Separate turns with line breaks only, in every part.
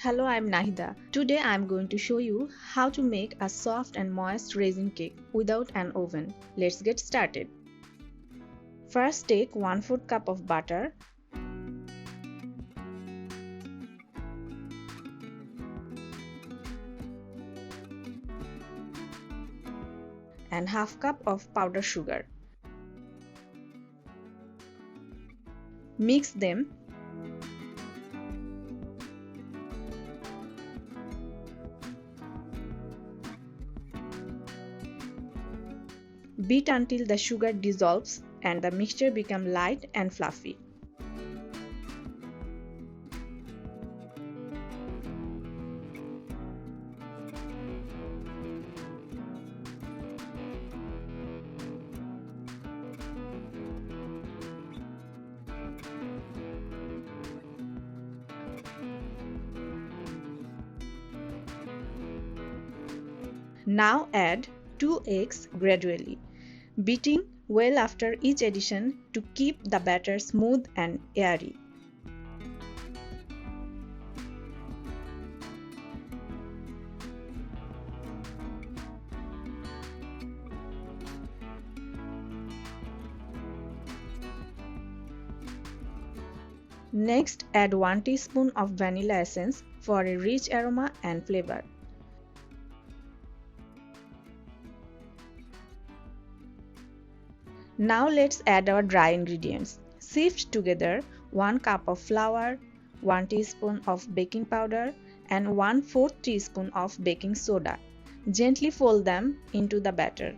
Hello, I'm Nahida. Today I'm going to show you how to make a soft and moist raisin cake without an oven. Let's get started. First, take 1/4 cup of butter and 1/2 cup of powdered sugar. Mix them. Beat until the sugar dissolves and the mixture becomes light and fluffy. Now add 2 eggs gradually, beating well after each addition to keep the batter smooth and airy. Next, add 1 teaspoon of vanilla essence for a rich aroma and flavor. Now let's add our dry ingredients. Sift together 1 cup of flour, 1 teaspoon of baking powder and 1/4 teaspoon of baking soda. Gently fold them into the batter.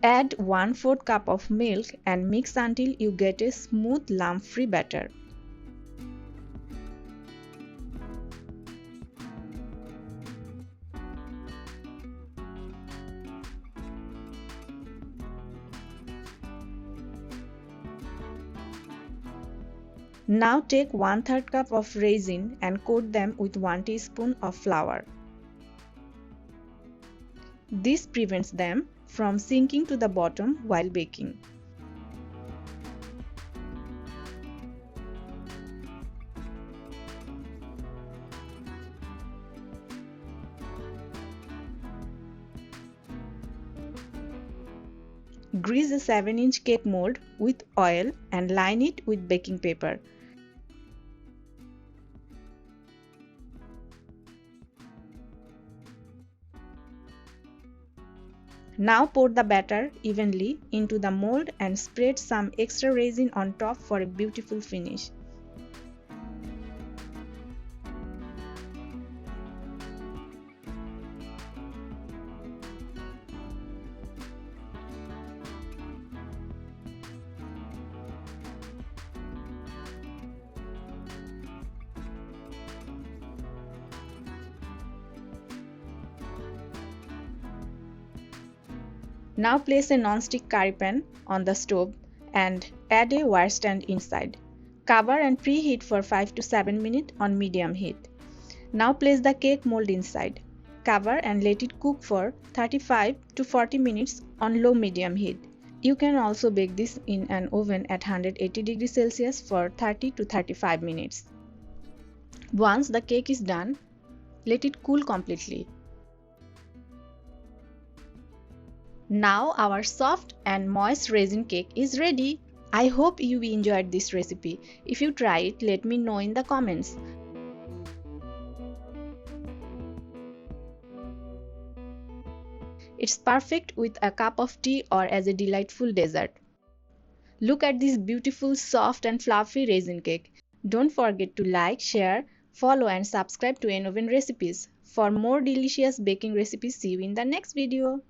Add 1/4 cup of milk and mix until you get a smooth lump-free batter. Now take 1/3 cup of raisin and coat them with 1 teaspoon of flour. This prevents them from sinking to the bottom while baking. Grease a 7-inch cake mold with oil and line it with baking paper. Now pour the batter evenly into the mold and spread some extra raisin on top for a beautiful finish. Now place a non-stick curry pan on the stove and add a wire stand inside. Cover and preheat for 5 to 7 minutes on medium heat. Now place the cake mold inside. Cover and let it cook for 35 to 40 minutes on low-medium heat. You can also bake this in an oven at 180 degrees Celsius for 30 to 35 minutes. Once the cake is done, let it cool completely. Now our soft and moist raisin cake is ready. I hope you enjoyed this recipe. If you try it, let me know in the comments. It's perfect with a cup of tea or as a delightful dessert. Look at this beautiful, soft and fluffy raisin cake. Don't forget to like, share, follow and subscribe to Enoven Recipes. For more delicious baking recipes, see you in the next video.